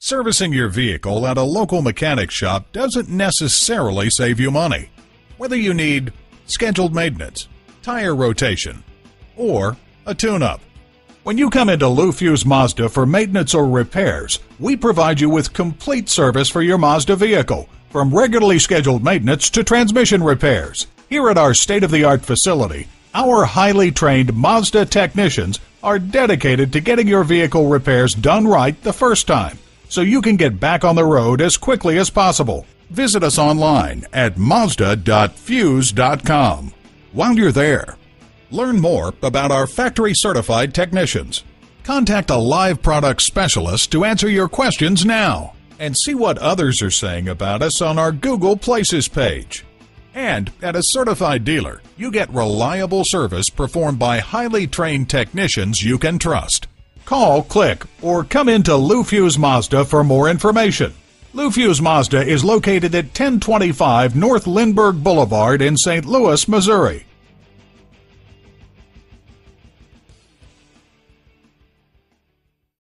Servicing your vehicle at a local mechanic shop doesn't necessarily save you money. Whether you need scheduled maintenance, tire rotation, or a tune-up. When you come into Lou Fusz Mazda for maintenance or repairs, we provide you with complete service for your Mazda vehicle, from regularly scheduled maintenance to transmission repairs. Here at our state-of-the-art facility, our highly trained Mazda technicians are dedicated to getting your vehicle repairs done right the first time, so you can get back on the road as quickly as possible. Visit us online at mazda.fuse.com. While you're there, learn more about our factory-certified technicians. Contact a live product specialist to answer your questions now, and see what others are saying about us on our Google Places page. And at a certified dealer, you get reliable service performed by highly trained technicians you can trust. Call, click, or come into Lou Fusz Mazda for more information. Lou Fusz Mazda is located at 1025 North Lindbergh Boulevard in St. Louis, Missouri.